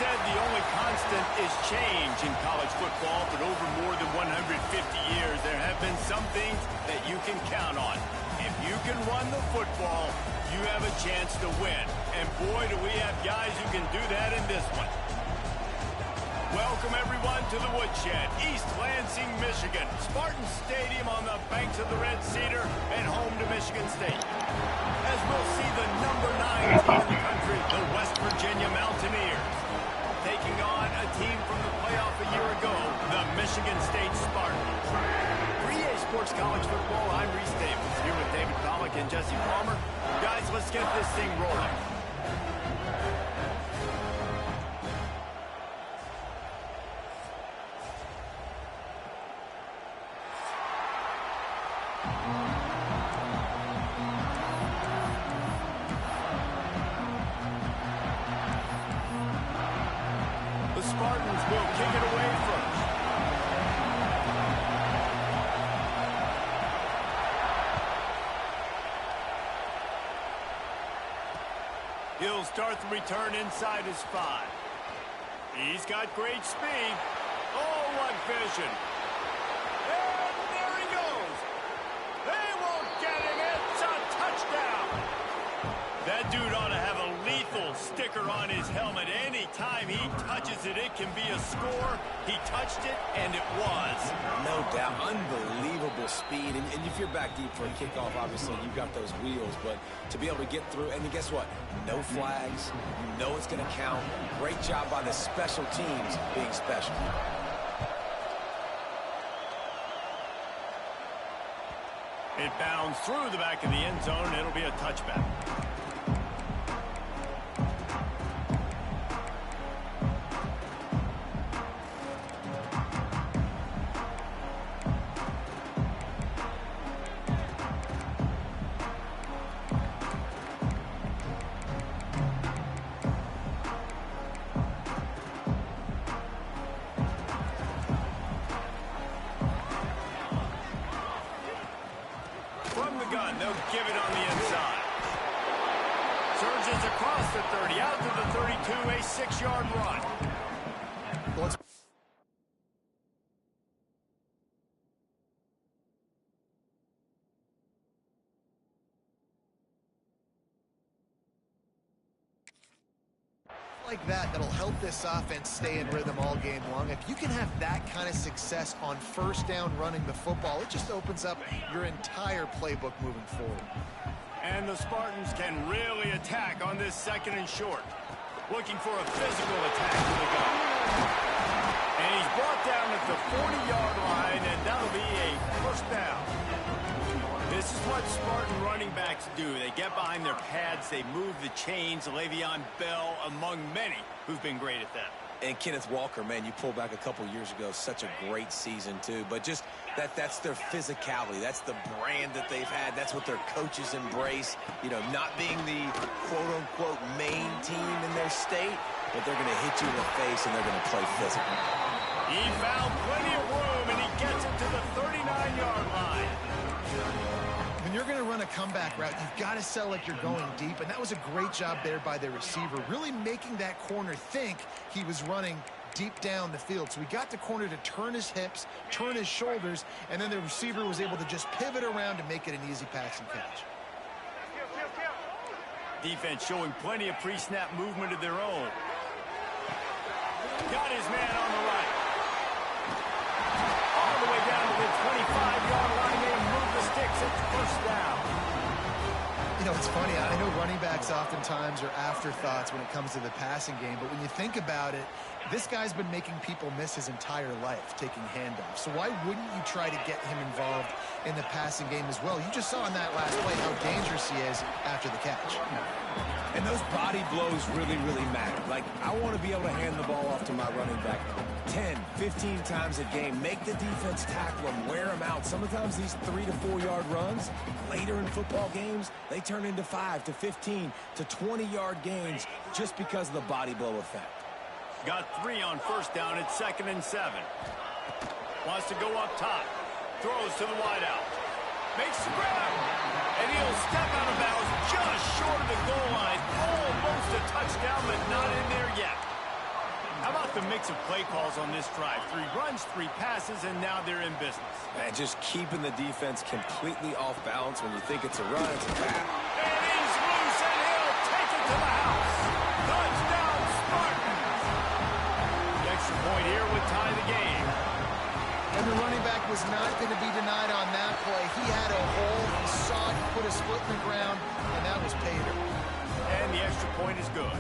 said the only constant is change in college football, but over more than 150 years, there have been some things that you can count on. If you can run the football, you have a chance to win. And boy, do we have guys who can do that in this one. Welcome, everyone, to the Woodshed, East Lansing, Michigan. Spartan Stadium on the banks of the Red Cedar and home to Michigan State. As we'll see the number 9 team in the country, the West Virginia Mountaineers, taking on a team from the playoff a year ago, the Michigan State Spartans. For EA Sports College Football, I'm Reese Davis, here with David Pollack and Jesse Palmer. Guys, let's get this thing rolling. The Spartans will kick it away first. He'll start the return inside his 5. He's got great speed. Oh, what vision. And there he goes. They won't get him. It's a touchdown. That dude ought to have a lethal sticker on his helmet. Anytime he touches it, it can be a score. He touched it, and it was. No doubt. Unbelievable speed. And if you're back deep for a kickoff, obviously, you've got those wheels. But to be able to get through, and guess what? No flags. You know it's going to count. Great job by the special teams being special. It bounds through the back of the end zone, and it'll be a touchback. From the gun, they'll give it on the inside. Surges across the 30, out to the 32, a 6-yard run. Like that'll help this offense stay in rhythm all game long. If you can have that kind of success on first down running the football, it just opens up your entire playbook moving forward. And the Spartans can really attack on this 2nd and short. Looking for a physical attack to the gun. And he's brought down at the 40-yard line, and that'll be a first down. This is what Spartan running backs do. They get behind their pads, they move the chains. Le'Veon Bell among many who've been great at that. And Kenneth Walker, man, you pull back a couple years ago, such a great season too. But just that's their physicality. That's the brand that they've had. That's what their coaches embrace. You know, not being the quote-unquote main team in their state, but they're going to hit you in the face and they're going to play physical. He found plenty of room, and he gets it to the 39-yard line. When you're going to run a comeback route, you've got to sell like you're going deep, and that was a great job there by the receiver, really making that corner think he was running deep down the field. So he got the corner to turn his hips, turn his shoulders, and then the receiver was able to just pivot around and make it an easy pass and catch. Defense showing plenty of pre-snap movement of their own. Got his man on the right. All the way down to the 25-yard line. They move the sticks. It's first down. You know, it's funny. I know running backs oftentimes are afterthoughts when it comes to the passing game, but when you think about it, this guy's been making people miss his entire life taking handoffs. So why wouldn't you try to get him involved in the passing game as well? You just saw in that last play how dangerous he is after the catch. And those body blows really, really matter. Like, I want to be able to hand the ball off to my running back 10, 15 times a game. Make the defense tackle him, wear him out. Sometimes these 3 to 4 yard runs, later in football games, they turn into 5 to 15 to 20-yard gains just because of the body blow effect. Got 3 on first down at 2nd and 7. Wants to go up top. Throws to the wideout. Makes the grab. And he'll step out of bounds just short of the goal line. Almost a touchdown, but not in there yet. How about the mix of play calls on this drive? 3 runs, 3 passes, and now they're in business. And just keeping the defense completely off balance. When you think it's a run, it's a pass. And he's loose, and he'll take it to the house. Touchdown, Spartans. The extra point here would tie the game. And the running back was not going to be denied on that play. He had a hole, he saw it, he put his foot in the ground, and that was pay dirt. And the extra point is good.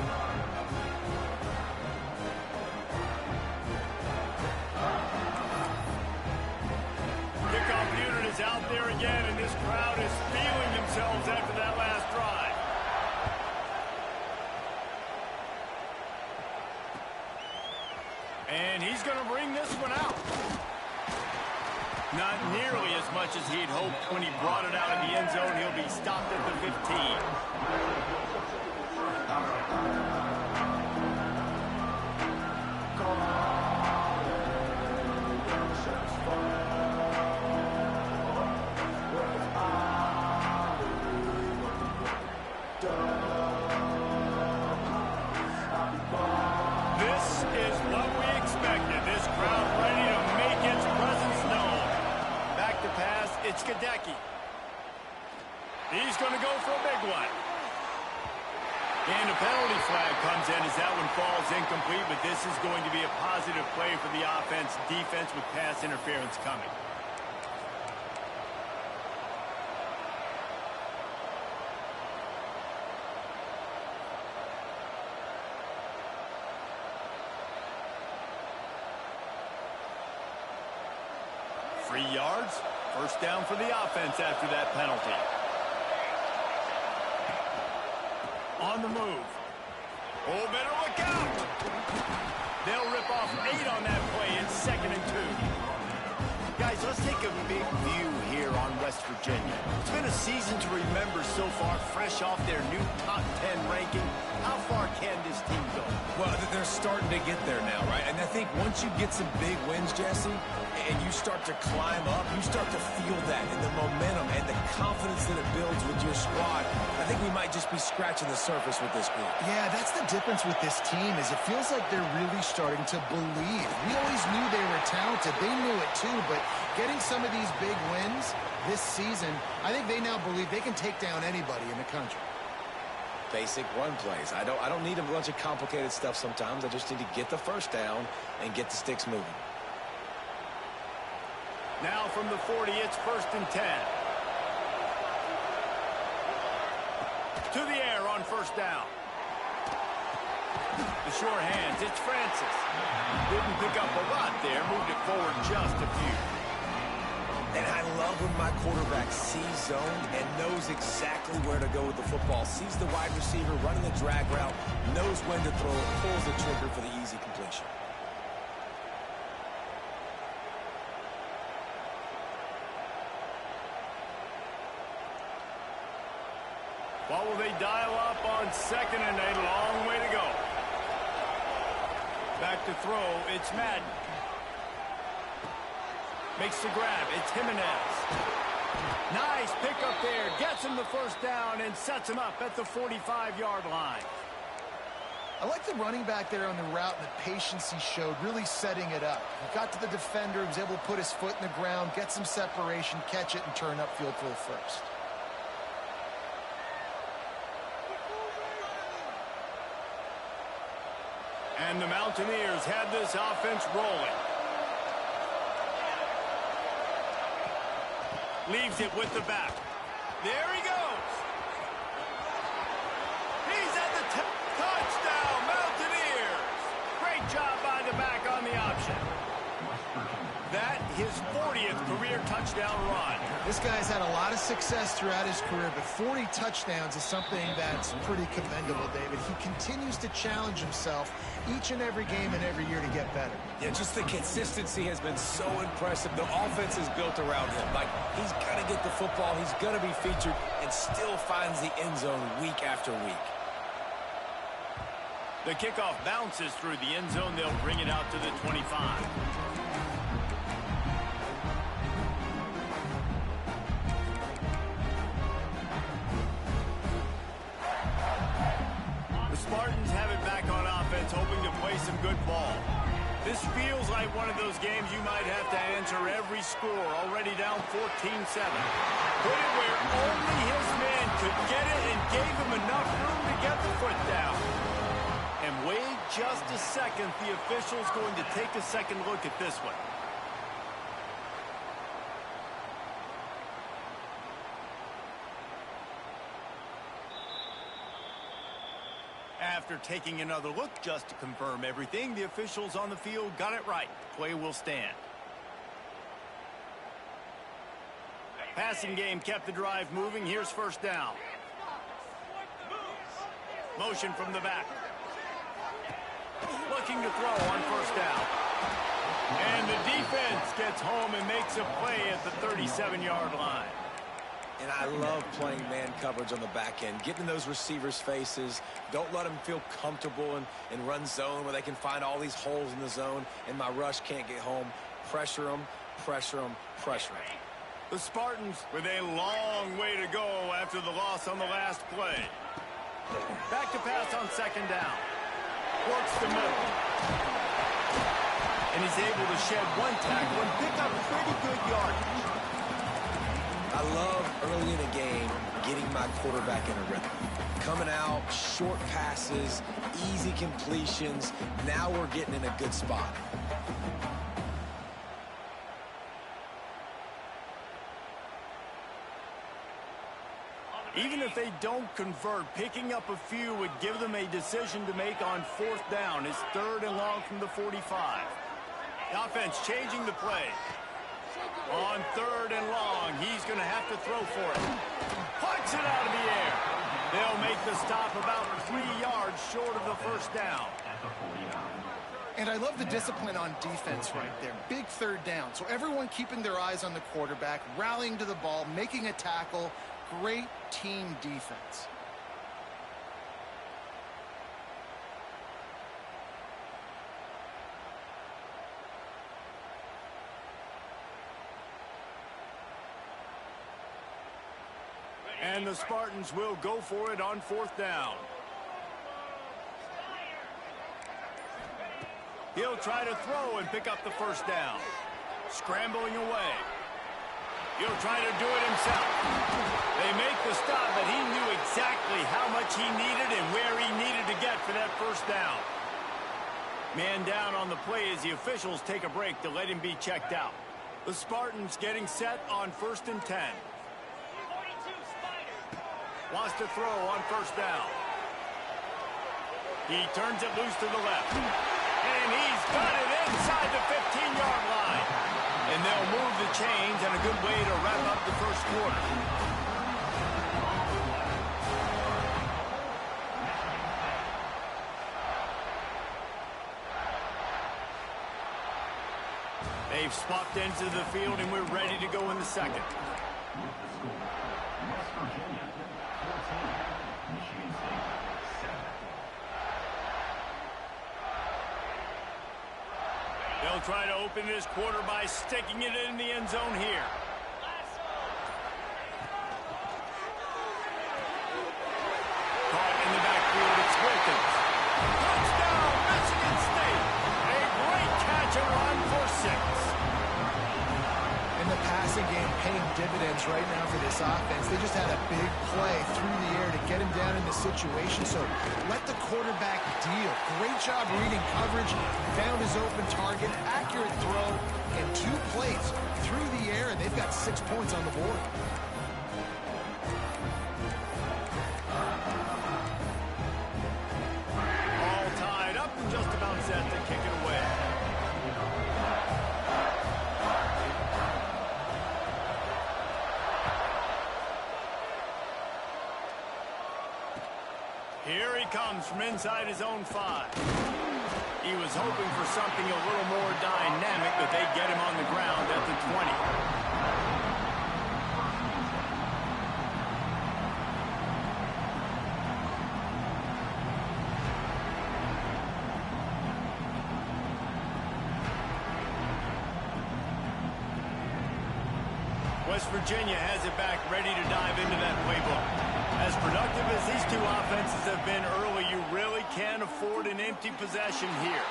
Kickoff unit is out there again, and this crowd is feeling themselves after that last drive. And he's going to bring this one out. Not nearly as much as he'd hoped when he brought it out of the end zone. He'll be stopped at the 15. This is what we expected. This crowd ready to make its presence known. Back to pass, it's Gadecki. He's going to go for a big one. And a penalty flag comes in as that one falls incomplete, but this is going to be a positive play for the offense. Defense with pass interference coming. Three yards, first down for the offense after that penalty. On the move. Oh, better look out. They'll rip off 8 on that play in 2nd and 2. Guys, let's take a big view here on West Virginia. It's been a season to remember so far, fresh off their new top 10 ranking. How far can this team go? Well, they're starting to get there now, right? And I think once you get some big wins, Jesse, and you start to climb up, you start to feel that and the momentum and the confidence that it builds with your squad. I think we might just be scratching the surface with this group. Yeah, that's the difference with this team is it feels like they're really starting to believe. We always knew they were talented. They knew it too, but getting some of these big wins this season, I think they now believe they can take down anybody in the country. Basic run plays. I don't need a bunch of complicated stuff sometimes. I just need to get the first down and get the sticks moving. Now from the 40, it's 1st and 10. To the air on 1st down. The short hands, it's Francis. Didn't pick up a lot there, moved it forward just a few. And I love when my quarterback sees zone and knows exactly where to go with the football. Sees the wide receiver running the drag route, knows when to throw it, pulls the trigger for the easy completion. What will they dial up on 2nd and a long way to go? Back to throw, it's Madden. Makes the grab, it's Jimenez. Nice pickup there, gets him the first down and sets him up at the 45-yard line. I like the running back there on the route and the patience he showed, really setting it up. He got to the defender, he was able to put his foot in the ground, get some separation, catch it, and turn upfield for the first. And the Mountaineers had this offense rolling. Leaves it with the back. There he goes. He's at the touchdown, Mountaineers. Great job by the back on the option. That, his 40th career touchdown run. This guy's had a lot of success throughout his career, but 40 touchdowns is something that's pretty commendable, David. He continues to challenge himself each and every game and every year to get better. Yeah, just the consistency has been so impressive. The offense is built around him. Like, he's got to get the football, he's going to be featured, and still finds the end zone week after week. The kickoff bounces through the end zone. They'll bring it out to the 25. The Spartans have it back on offense, hoping to play play some good ball. This feels like one of those games you might have to answer every score, already down 14-7. Put it where only his man could get it and gave him enough room to get the foot down. And wait just a second, the official's going to take a second look at this one. After taking another look just to confirm everything, the officials on the field got it right. Play will stand. Passing game kept the drive moving. Here's first down. Motion from the back. Looking to throw on first down. And the defense gets home and makes a play at the 37-yard line. And I love playing man coverage on the back end, getting in those receivers' faces. Don't let them feel comfortable in run zone where they can find all these holes in the zone and my rush can't get home. Pressure them, pressure them, pressure them. The Spartans with a long way to go after the loss on the last play. Back to pass on second down. Works the middle. And he's able to shed one tackle and pick up pretty good yardage. I love early in a game getting my quarterback in a rhythm. Coming out, short passes, easy completions. Now we're getting in a good spot. Even if they don't convert, picking up a few would give them a decision to make on fourth down. It's 3rd and long from the 45. The offense changing the play. On 3rd and long, he's going to have to throw for it. Puts it out of the air. They'll make the stop about 3 yards short of the first down. And I love the discipline on defense right there. Big 3rd down. So everyone keeping their eyes on the quarterback, rallying to the ball, making a tackle. Great team defense. And the Spartans will go for it on 4th down. He'll try to throw and pick up the first down. Scrambling away. He'll try to do it himself. They make the stop, but he knew exactly how much he needed and where he needed to get for that first down. Man down on the play as the officials take a break to let him be checked out. The Spartans getting set on 1st and 10. Wants to throw on first down. He turns it loose to the left. And he's got it inside the 15-yard line. And they'll move the chains, and a good way to wrap up the first quarter. They've swapped into the field, and we're ready to go in the second. They'll try to open this quarter by sticking it in the end zone here. Caught in the backfield, it's Wilkins. Touchdown, Michigan State. A great catch and run for 6. And the passing game paying dividends right now for this offense. They just had a big play through the air to get him down in the situation. So let the quarterback deal. Great job reading coverage. Found his open target. Accurate throw. And 2 plays through the air. And they've got 6 points on the board. All tied up and just about set to kick it away. Here he comes from inside his own 5. He was hoping for something a little more dynamic, but they get him on the ground at the 20. West Virginia has it back, ready to dive into that playbook. As productive as these two offenses have been early, you really can't afford an empty possession here.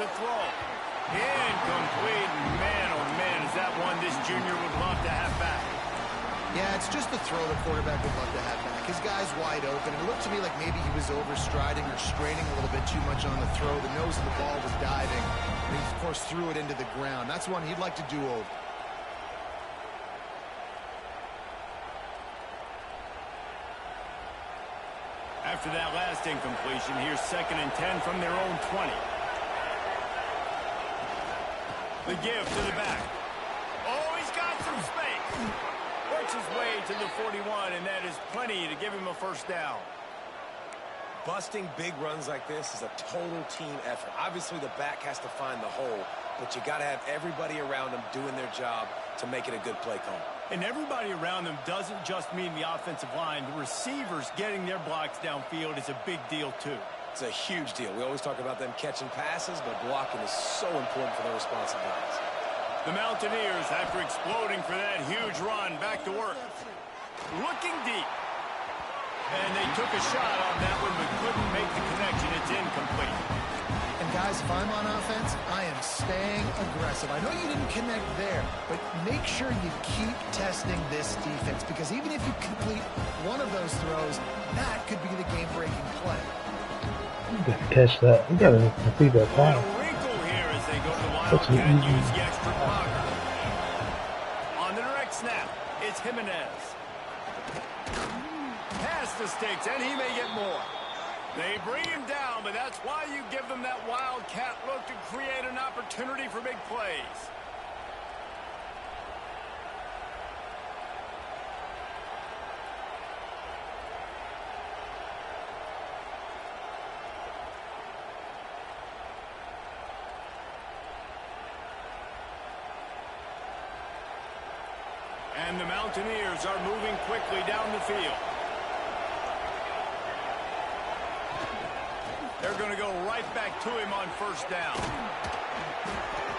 The throw. Incomplete. Man, oh man, is that one this junior would love to have back. Yeah, it's just the throw the quarterback would love to have back. His guy's wide open. It looked to me like maybe he was overstriding or straining a little bit too much on the throw. The nose of the ball was diving. And he, of course, threw it into the ground. That's one he'd like to do over. After that last incompletion, here's 2nd and 10 from their own 20. The give to the back. Oh, he's got some space. Works his way to the 41, and that is plenty to give him a first down. Busting big runs like this is a total team effort. Obviously, the back has to find the hole, but you got to have everybody around them doing their job to make it a good play call. And everybody around them doesn't just mean the offensive line. The receivers getting their blocks downfield is a big deal, too. It's a huge deal. We always talk about them catching passes, but blocking is so important for their responsive guys. The Mountaineers, after exploding for that huge run, back to work. Looking deep. And they took a shot on that one, but couldn't make the connection. It's incomplete. And guys, if I'm on offense, I am staying aggressive. I know you didn't connect there, but make sure you keep testing this defense, because even if you complete one of those throws, that could be the game-breaking play. You gotta catch that. You gotta complete that pass. A wrinkle here as they go to the Wildcat and use the extra blocker. On the direct snap, it's Jimenez. Pass the sticks, and he may get more. They bring him down, but that's why you give them that Wildcat look to create an opportunity for big plays. And the Mountaineers are moving quickly down the field. They're going to go right back to him on first down.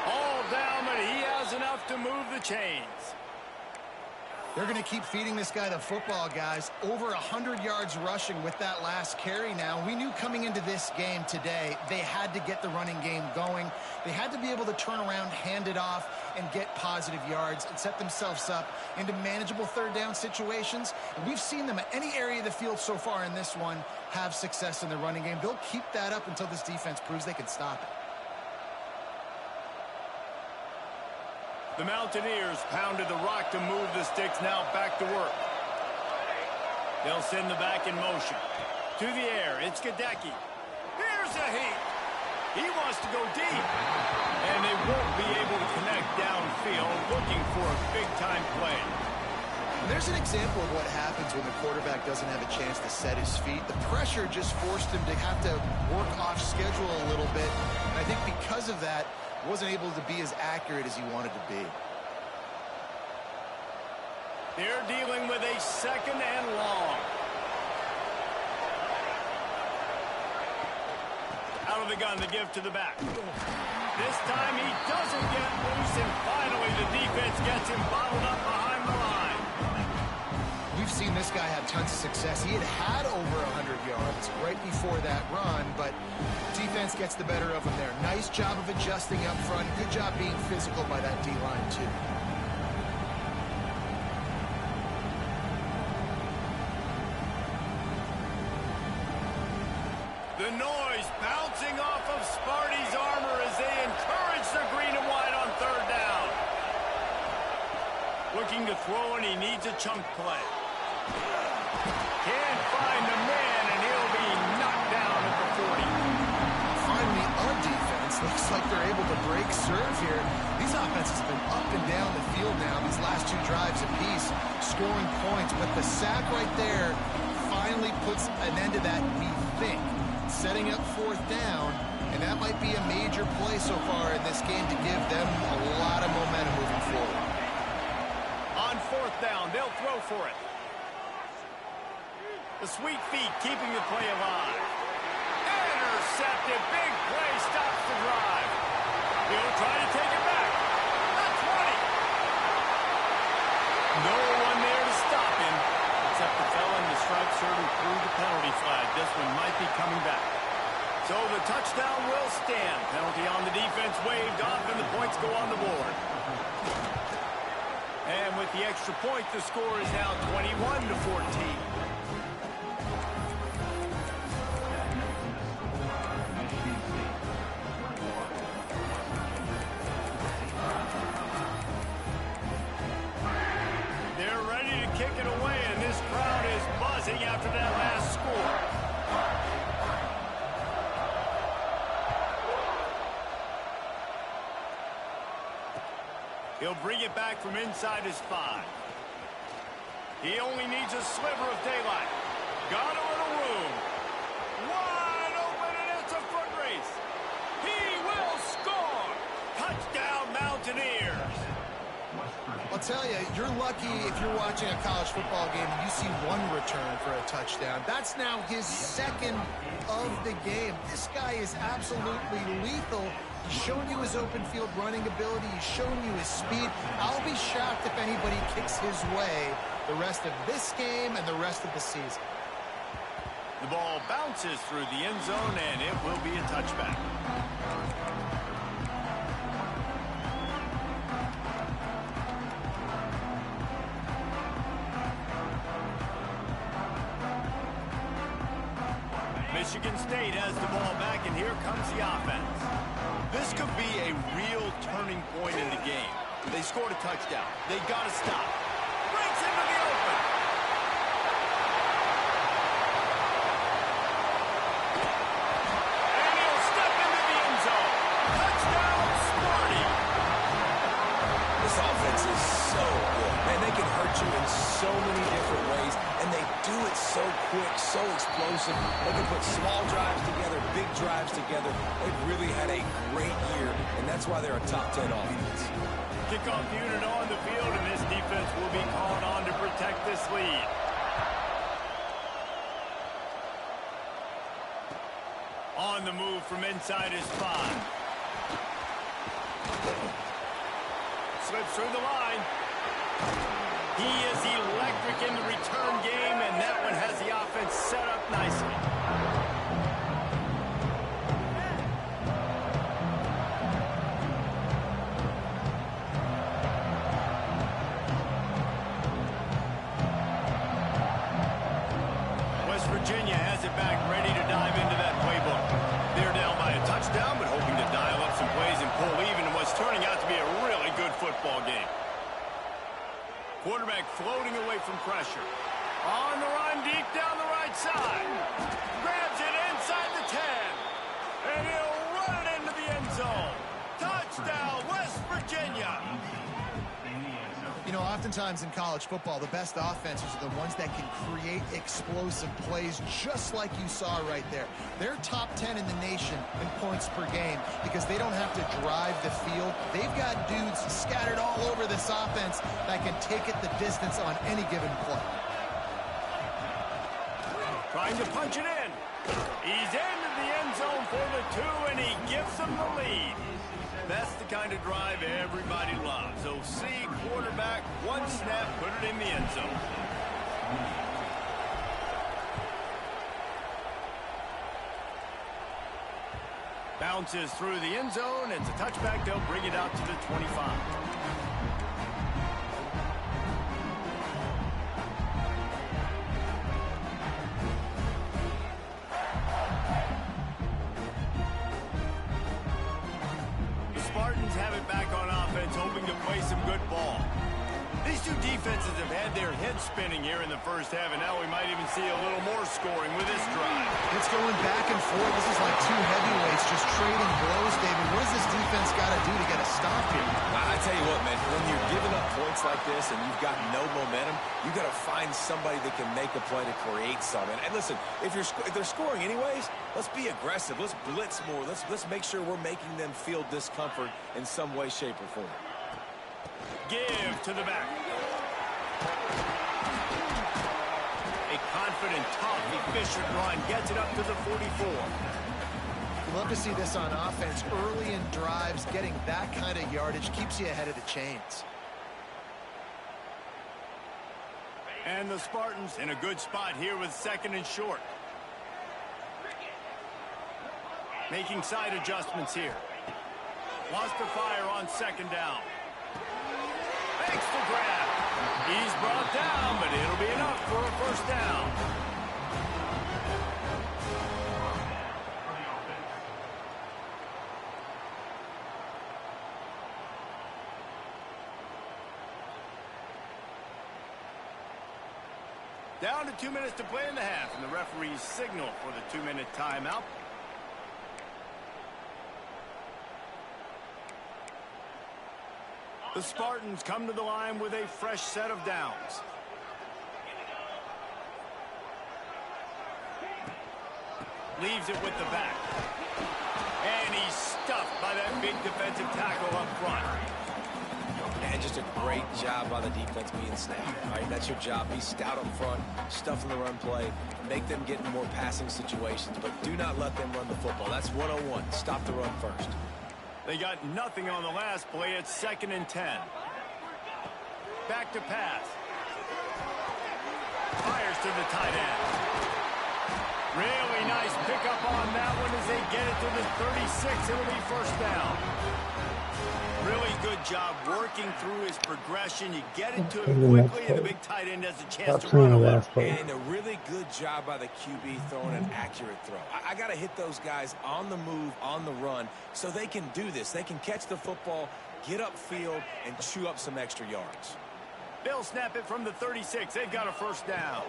All down, but he has enough to move the chains. They're going to keep feeding this guy the football, guys. Over 100 yards rushing with that last carry now. We knew coming into this game today, they had to get the running game going. They had to be able to turn around, hand it off, and get positive yards and set themselves up into manageable third down situations. And we've seen them at any area of the field so far in this one have success in the running game. They'll keep that up until this defense proves they can stop it. The Mountaineers pounded the rock to move the sticks, now back to work. They'll send the back in motion. To the air, it's Gadecki. Here's a heat. He wants to go deep. And they won't be able to connect downfield, looking for a big-time play. There's an example of what happens when the quarterback doesn't have a chance to set his feet. The pressure just forced him to have to work off schedule a little bit. And I think because of that, wasn't able to be as accurate as he wanted to be. They're dealing with a 2nd and long. Out of the gun, the give to the back. This time he doesn't get loose, and finally the defense gets him bottled up behind the line. We've seen this guy have tons of success. He had over 100 yards right before that run, but defense gets the better of him there. Nice job of adjusting up front. Good job being physical by that D-line, too. The noise bouncing off of Sparty's armor as they encourage the green and white on third down. Looking to throw, and he needs a chunk play. Can't find the man, and he'll be knocked down at the 40. Finally, our defense looks like they're able to break serve here. These offenses have been up and down the field now these last two drives apiece, scoring points. But the sack right there finally puts an end to that, we think, setting up fourth down. And that might be a major play so far in this game to give them a lot of momentum moving forward. On fourth down, they'll throw for it. The sweet feet keeping the play alive. Intercepted. Big play stops the drive. He'll try to take it back. That's 20. No one there except the fella in the stripes serving through the penalty flag. This one might be coming back. So the touchdown will stand. Penalty on the defense waved off, and the points go on the board. And with the extra point, the score is now 21-14. They're ready to kick it away, and this crowd is buzzing after that last score. He'll bring it back from inside his 5. He only needs a sliver of daylight. Got a little room. Wide open, and it's a foot race. He will score. Touchdown, Mountaineers. I'll tell you, you're lucky if you're watching a college football game and you see one return for a touchdown. That's now his second of the game. This guy is absolutely lethal. He's shown you his open field running ability. He's shown you his speed. I'll be shocked if anybody kicks his way the rest of this game and the rest of the season. The ball bounces through the end zone, and it will be a touchback. Michigan State has the ball back, and here comes the offense. This could be a real turning point in the game. They scored a touchdown. They got to stop. Breaks into the open. And he'll step into the end zone. Touchdown, Sparty. This offense is so good. Man, they can hurt you in so many different ways, and they do it so quick, so explosive. They can put small drives together, big drives together. They've really had a great year, and that's why they're a top 10 offense. Kickoff unit on the field, and this defense will be called on to protect this lead. On the move from inside his 5. Slips through the line. He is electric in the return game, and that one has the offense set up nicely. West Virginia has it back, ready to dive into that playbook. They're down by a touchdown, but hoping to dial up some plays and pull even in what's turning out to be a really good football game. Quarterback floating away from pressure. On the run, deep down the right side. Grabs it inside the 10. And he'll run it into the end zone. Touchdown, West Virginia. You know, oftentimes in college football, the best offenses are the ones that can create explosive plays, just like you saw right there. They're top 10 in the nation in points per game because they don't have to drive the field. They've got dudes scattered all over this offense that can take it the distance on any given play. Trying to punch it in. He's into the end zone for the 2, and he gives them the lead. That's the kind of drive everybody loves. OC, quarterback, one snap, put it in the end zone. Bounces through the end zone. It's a touchback. They'll bring it out to the 25. Spartans have it back on offense, hoping to play some good ball. These two defenses have had their heads spinning here in the first half, and now we might even see a little more scoring with this drive. It's going back and forth. This is like two heavyweights just trading blows, David. What does this defense got to do to get a stop here? I tell you what, man, when you're giving up points like this and you've got no momentum, you got to find somebody that can make a play to create something. And listen, if they're scoring anyways, let's be aggressive. Let's blitz more. Let's make sure we're making them feel discomfort in some way, shape, or form. Give to the back. A confident, tough, efficient run gets it up to the 44. You love to see this on offense. Early in drives, getting that kind of yardage keeps you ahead of the chains. And the Spartans in a good spot here with 2nd and short. Making side adjustments here. Wants to fire on 2nd down. Makes the grab. He's brought down, but it'll be enough for a 1st down. Down to 2 minutes to play in the half, and the referee's signal for the 2-minute timeout. The Spartans come to the line with a fresh set of downs. Leaves it with the back. And he's stuffed by that big defensive tackle up front. And just a great job by the defense being stout. All right, that's your job. Be stout up front, stuff in the run play, make them get in more passing situations, but do not let them run the football. That's 101. Stop the run first. They got nothing on the last play. It's 2nd and 10. Back to pass. Fires to the tight end. Really nice pickup on that one as they get it to the 36. It'll be 1st down. Really good job working through his progression. You get it to him quickly, and the big tight end has a chance to run away. And a really good job by the QB throwing an accurate throw. I got to hit those guys on the move, on the run, so they can do this. They can catch the football, get upfield, and chew up some extra yards. They'll snap it from the 36. They've got a 1st down.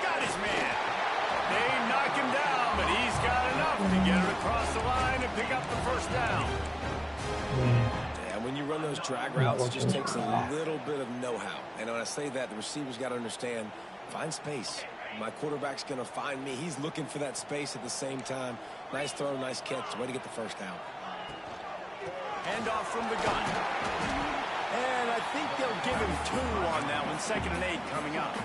Got his man. They knock him down, but he's got enough to get it across the line and pick up the 1st down. And when you run those drag routes, it just takes a little bit of know-how. And when I say that, the receivers got to understand, find space. My quarterback's going to find me. He's looking for that space at the same time. Nice throw, nice catch. Way to get the 1st down. Hand off from the gun. And I think they'll give him 2 on that one. 2nd and 8 coming up.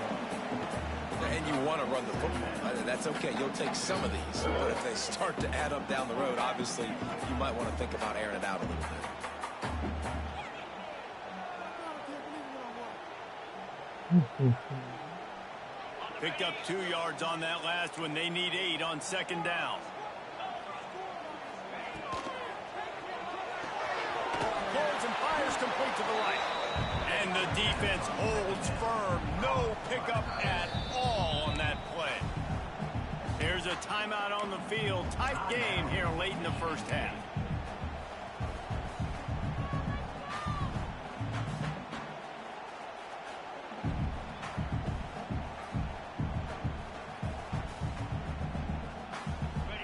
And you want to run the football. That's okay. You'll take some of these. But if they start to add up down the road, obviously, you might want to think about airing it out a little bit. Picked up 2 yards on that last one. They need 8 on 2nd down. Pulls and fires complete to the right. And the defense holds firm. No pickup at all on that play. There's a timeout on the field. Tight game here late in the 1st half.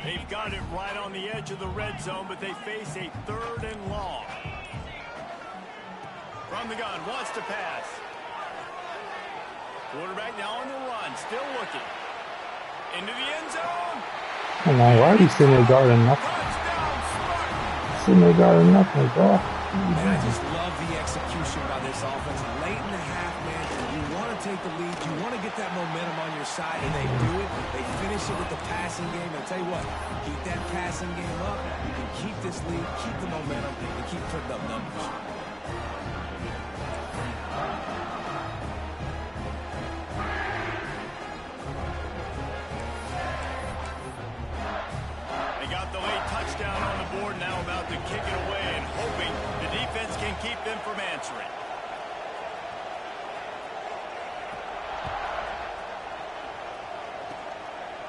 They've got it right on the edge of the red zone, but they face a 3rd and long. From the gun, wants to pass. Quarterback now on the run, still looking. Into the end zone. Come on, why are you sitting there guarding nothing? Sitting there guarding nothing, bro. And I just love the execution by this offense. Late in the half, man, you want to take the lead. You want to get that momentum on your side, and they do it. They finish it with the passing game. And I'll tell you what, keep that passing game up. You can keep this lead, keep the momentum, and keep putting up numbers. Touchdown on the board, now about to kick it away and hoping the defense can keep them from answering.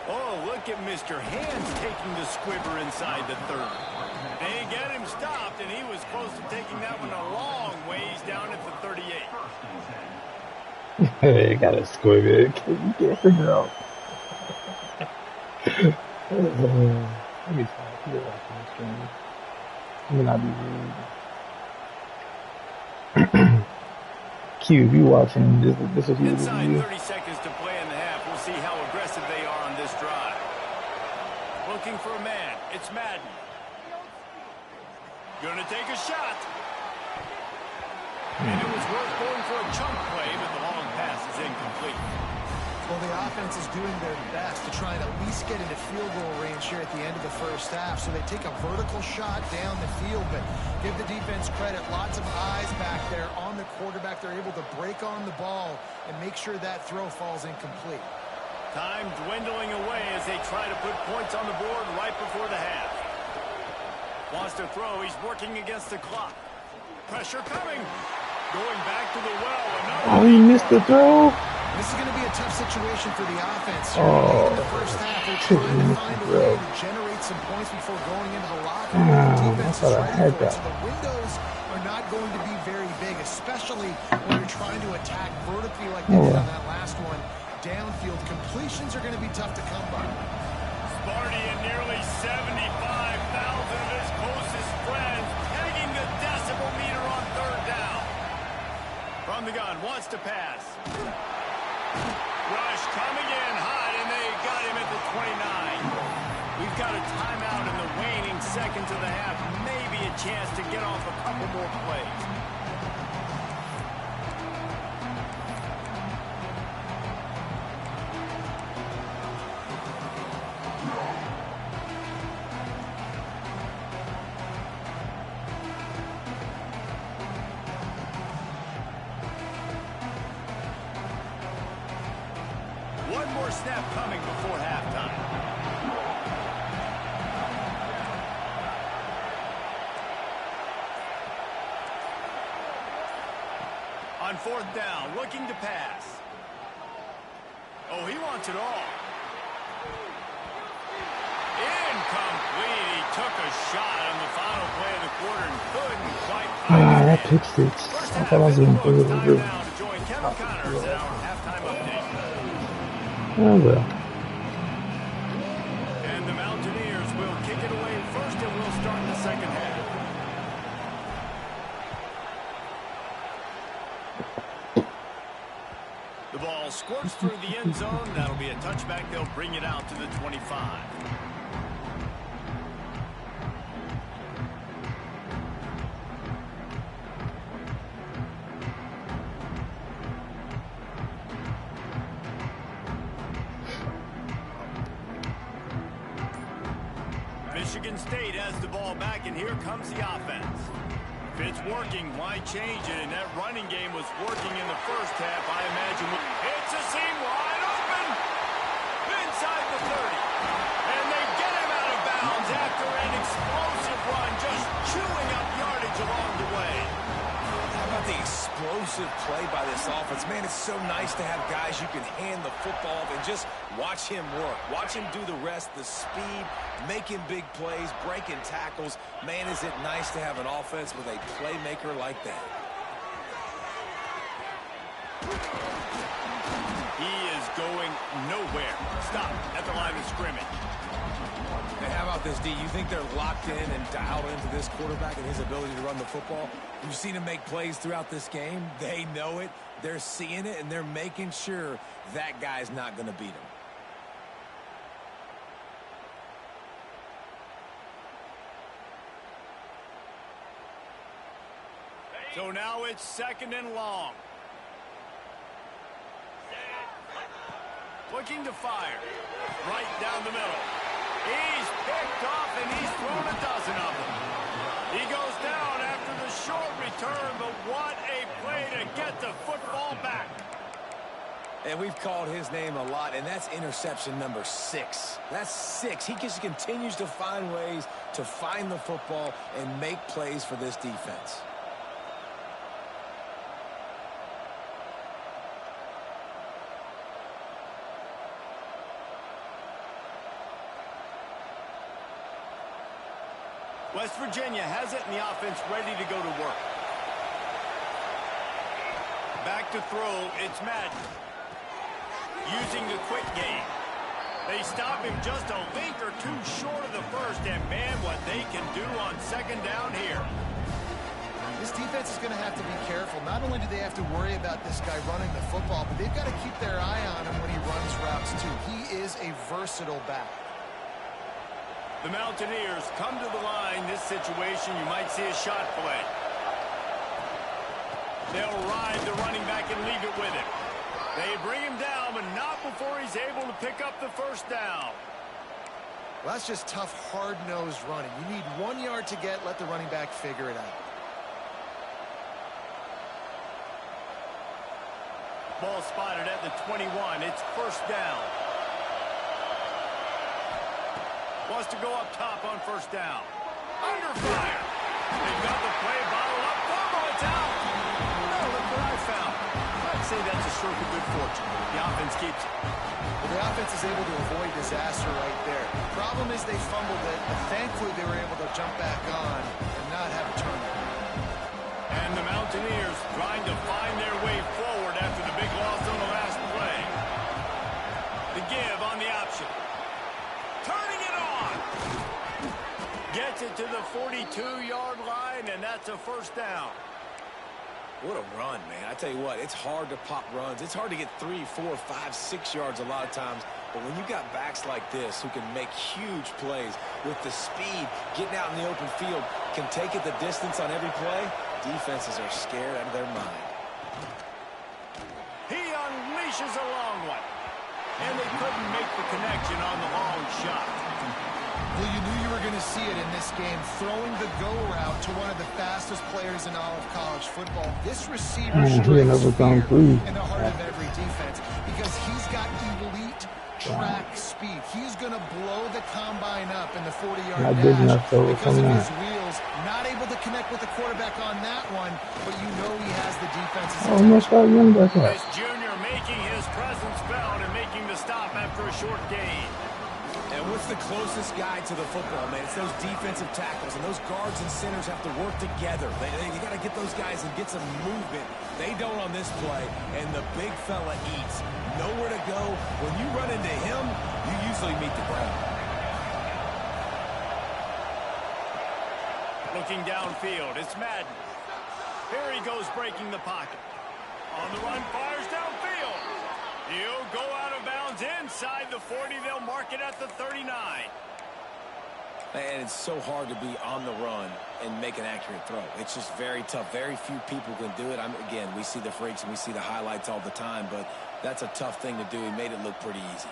Oh, look at Mr. Hands taking the squibber inside the 30. They get him stopped, and he was close to taking that one a long ways down at the 38. You got a squibber. You can't figure out. Let me try. You're watching this stream. Let me not be rude. Q, you watching this is you. Inside 30 seconds to play in the half. We'll see how aggressive they are on this drive. Looking for a man. It's Madden. Gonna take a shot. And it was worth going for a chunk play, but the long pass is incomplete. Well, the offense is doing their best to try and at least get into field goal range here at the end of the first half. So they take a vertical shot down the field, but give the defense credit. Lots of eyes back there on the quarterback. They're able to break on the ball and make sure that throw falls incomplete. Time dwindling away as they try to put points on the board right before the half. Wants to throw. He's working against the clock. Pressure coming. Going back to the well. Oh, he missed the throw. This is going to be a tough situation for the offense. Oh, in the first half, they're trying to find a way to generate some points before going into the locker room. The defense is ready for it, so the windows are not going to be very big, especially when you're trying to attack vertically like they did on that last one. Downfield completions are going to be tough to come by. Sparty and nearly 75,000 of his closest friends pegging the decibel meter on third down. From the gun, wants to pass. Rush coming in hot, and they got him at the 29. We've got a timeout in the waning seconds of the half. Maybe a chance to get off a couple more plays. One more snap coming before halftime. On fourth down, looking to pass. Oh, he wants it all. Incomplete. He took a shot on the final play of the quarter and couldn't quite find That pick six. I thought I was going to put it in good. now to join Kevin Connors at our halftime update. Oh, well. And the Mountaineers will kick it away first, and we'll start the second half. The ball squirts through the end zone. That'll be a touchback. They'll bring it out to the 25. Michigan State has the ball back, and here comes the offense. If it's working, why change it? And that running game was working in the first half, I imagine. It's a seam wide open inside the 30. And they get him out of bounds after an explosive run, just chewing up yardage along the way. How about the explosive play by this offense? Man, it's so nice to have guys you can hand the football off and just watch him work. Watch him do the rest, the speed, making big plays, breaking tackles. Man, is it nice to have an offense with a playmaker like that. He is going nowhere. Stop at the line of scrimmage. And how about this, D? You think they're locked in and dialed into this quarterback and his ability to run the football? You've seen him make plays throughout this game. They know it. They're seeing it, and they're making sure that guy's not going to beat him. So now it's second and long. Looking to fire. Right down the middle. He's picked off, and he's thrown a dozen of them. He goes down after the short return, but what a play to get the football back. And we've called his name a lot, and that's interception number 6. That's 6. He just continues to find ways to find the football and make plays for this defense. West Virginia has it, and the offense ready to go to work. Back to throw, it's Madden. Using the quick game. They stop him just a link or two short of the first, and man, what they can do on second down here. This defense is going to have to be careful. Not only do they have to worry about this guy running the football, but they've got to keep their eye on him when he runs routes too. He is a versatile back. The Mountaineers come to the line. This situation, you might see a shot play. They'll ride the running back and leave it with him. They bring him down, but not before he's able to pick up the first down. Well, that's just tough, hard-nosed running. You need 1 yard to get, let the running back figure it out. Ball spotted at the 21. It's first down. Wants to go up top on first down. Under fire. They've got the play bottled up. Fumble, it's out. No, look what I found. I'd say that's a stroke of good fortune. The offense keeps it. Well, the offense is able to avoid disaster right there. The problem is they fumbled it, but thankfully they were able to jump back on and not have a turnover. And the Mountaineers trying to find their way forward after the big loss on the last play. The give on the option. Turning it on. Gets it to the 42-yard line, and that's a first down. What a run, man. I tell you what, it's hard to pop runs. It's hard to get 3, 4, 5, 6 yards a lot of times. But when you got backs like this who can make huge plays with the speed, getting out in the open field, can take it the distance on every play, defenses are scared out of their mind. He unleashes a long one. And they couldn't make the connection on the long shot. Well, you knew you were going to see it in this game, throwing the go route to one of the fastest players in all of college football. This receiver strikes fear in the heart of every defense because he's got elite track speed. He's going to blow the combine up in the 40-yard dash because of his wheels. Not able to connect with the quarterback on that one, but you know he has the defense's attention. This junior making his presence felt and making the stop after a short gain. And what's the closest guy to the football, man? It's those defensive tackles, and those guards and centers have to work together. You got to get those guys and get some movement. They don't on this play, and the big fella eats. Nowhere to go. When you run into him, you usually meet the ground. Looking downfield, it's Madden. Here he goes breaking the pocket. On the run, fires downfield. He'll go out of bounds inside the 40. They'll mark it at the 39. And it's so hard to be on the run and make an accurate throw. It's just very tough. Very few people can do it. Again, we see the freaks and we see the highlights all the time, but that's a tough thing to do. He made it look pretty easy.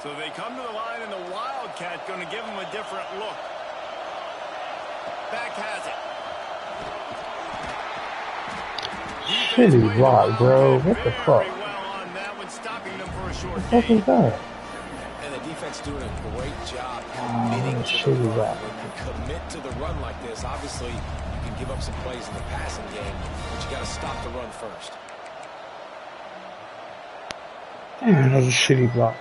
So they come to the line, and the Wildcat going to give them a different look. Back has it. Shitty block, bro. What the fuck? Well on that one, stopping them for a short What the fuck is that? And the defense doing a great job committing to the run. When you commit to the run like this, obviously you can give up some plays in the passing game, but you got to stop the run first. Damn, that was a shitty block.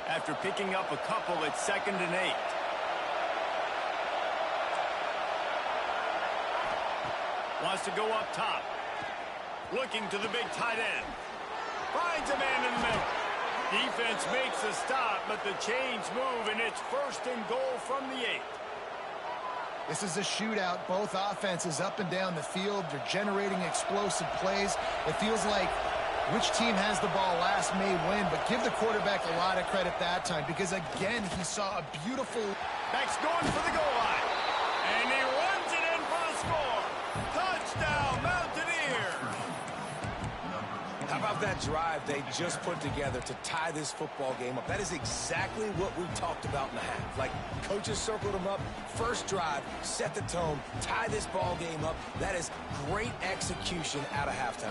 After picking up a couple, it's 2nd and 8. Wants to go up top. Looking to the big tight end. Finds a man in the middle. Defense makes a stop, but the chains move, and it's 1st and goal from the 8. This is a shootout. Both offenses up and down the field. They're generating explosive plays. It feels like which team has the ball last may win, but give the quarterback a lot of credit that time because, again, he saw a beautiful... Back's going for the goal line. And he runs it in for the score. Touchdown, Mountaineers. How about that drive they just put together to tie this football game up? That is exactly what we talked about in the half. Like, coaches circled them up. First drive, set the tone, tie this ball game up. That is great execution out of halftime.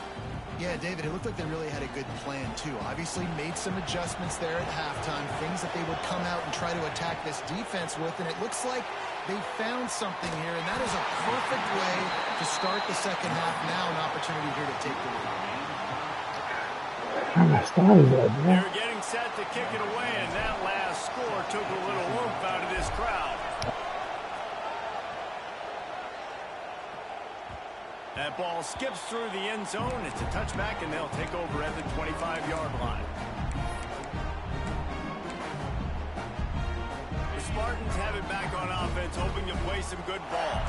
Yeah, David, it looked like they really had a good plan, too. Obviously made some adjustments there at halftime, things that they would come out and try to attack this defense with, and it looks like they found something here, and that is a perfect way to start the second half. Now an opportunity here to take the lead. They're getting set to kick it away, and that last score took a little oomph out of this crowd. That ball skips through the end zone. It's a touchback, and they'll take over at the 25-yard line. The Spartans have it back on offense, hoping to play some good ball.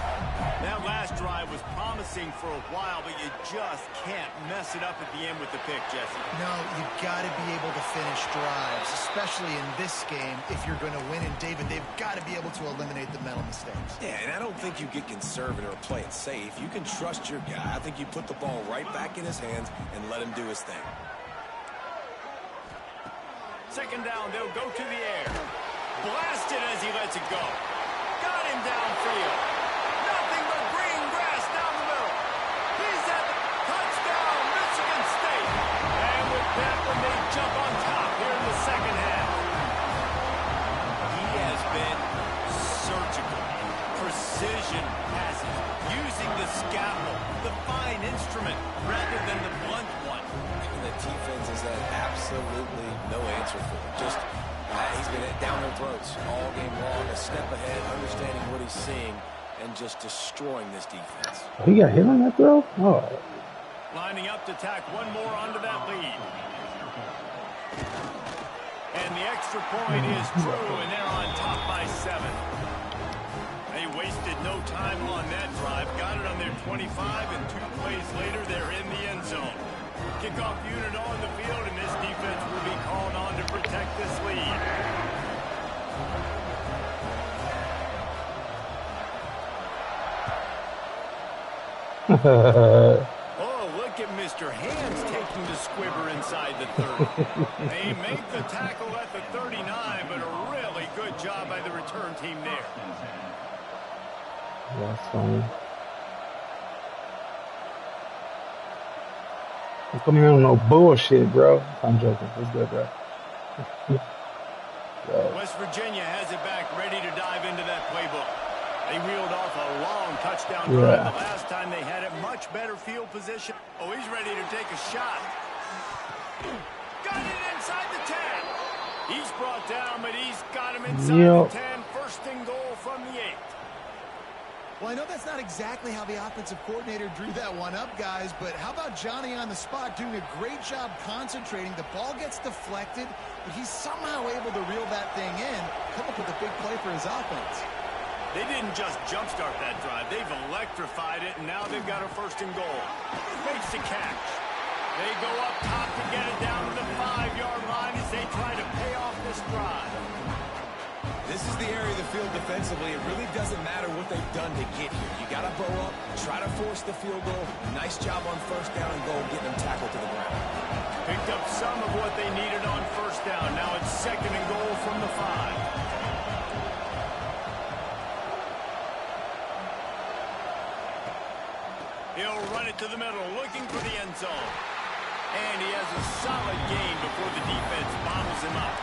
That last drive was promising. passing for a while, but you just can't mess it up at the end with the pick, Jesse. No, you've got to be able to finish drives, especially in this game if you're going to win. And, David, they've got to be able to eliminate the mental mistakes. Yeah, and I don't think you get conservative or play it safe. You can trust your guy. I think you put the ball right back in his hands and let him do his thing. Second down, they'll go to the air. Blasted as he lets it go. Got him downfield. Nothing but green grass down the middle. He's at the touchdown, Michigan State. And with that one, they jump on top here in the second half. He has been surgical. Precision passing. Using the scalpel, the fine instrument, rather than the blunt one. And the defense has had absolutely no answer for him. Just he's been down their throats all game long, a step ahead, understanding what he's seeing, and just destroying this defense. He got hit on that throw? Oh. Lining up to tack one more onto that lead. And the extra point is true, and they're on top by 7. They wasted no time on that drive. Got it on their 25, and 2 plays later, they're in the end zone. Kickoff unit on the field, and this defense will be called on to protect this lead. Oh, look at Mr. Hands taking the squibber inside the 30. They make the tackle at the 39, but a really good job by the return team there. That's funny. I'm coming here on no bullshit, bro. I'm joking. It's good, bro. West Virginia has it back, ready to dive into that playbook. They reeled off a long touchdown drive the last time they had it. Much better field position. Oh, he's ready to take a shot. Got it inside the 10. He's brought down, but he's got him inside the 10. First and goal from the 8. Well, I know that's not exactly how the offensive coordinator drew that one up, guys, but how about Johnny on the spot doing a great job concentrating? The ball gets deflected, but he's somehow able to reel that thing in, come up with a big play for his offense. They didn't just jumpstart that drive. They've electrified it, and now they've got a first and goal. Makes the catch. They go up top to get it down to the 5-yard line as they try to pay off this drive. This is the area of the field defensively. It really doesn't matter what they've done to get here. You got to bow up, try to force the field goal. Nice job on first down and goal, getting them tackled to the ground. Picked up some of what they needed on first down. Now it's second and goal from the 5. He'll run it to the middle, looking for the end zone. And he has a solid gain before the defense bottles him up.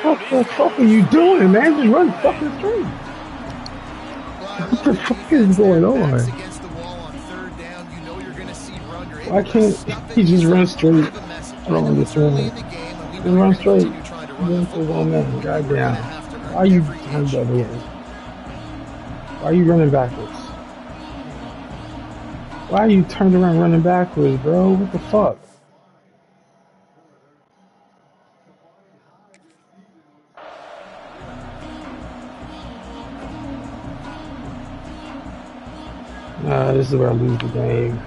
What the fuck are you doing, man? Just run fucking straight. What the fuck is going on? Why can't he just run straight? I don't understand. Just run straight. Goddamn. Why are you turned the other way? Why are you running backwards? Why are you turned around running backwards, bro? What the fuck? This is where I lose the game.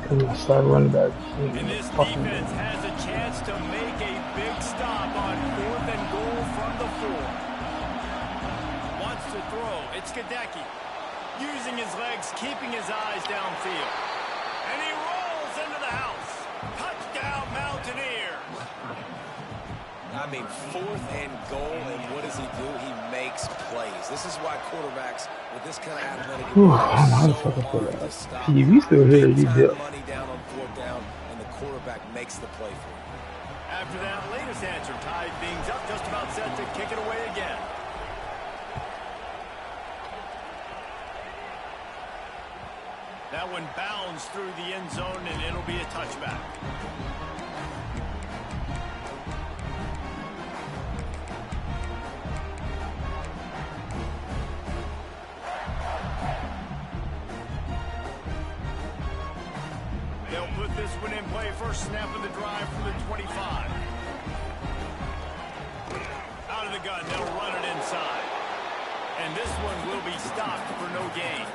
Come on, start running back. And this defense has a chance to make a big stop on 4th and goal from the 4. Wants to throw. It's Gadecki. Using his legs, keeping his eyes downfield. And he rolls into the house. Touchdown, Mountaineer. I mean, 4th and goal, and what does he do? He makes plays. This is why quarterbacks with this kind of athletic ability are so hard to stop. You still here, you did. Money down on 4th down, and the quarterback makes the play for you. After that latest answer, tied things up, just about set to kick it away again. That one bounds through the end zone, and it'll be a touchback. in play, first snap of the drive from the 25. Out of the gun, they'll run it inside. And this one will be stopped for no gain.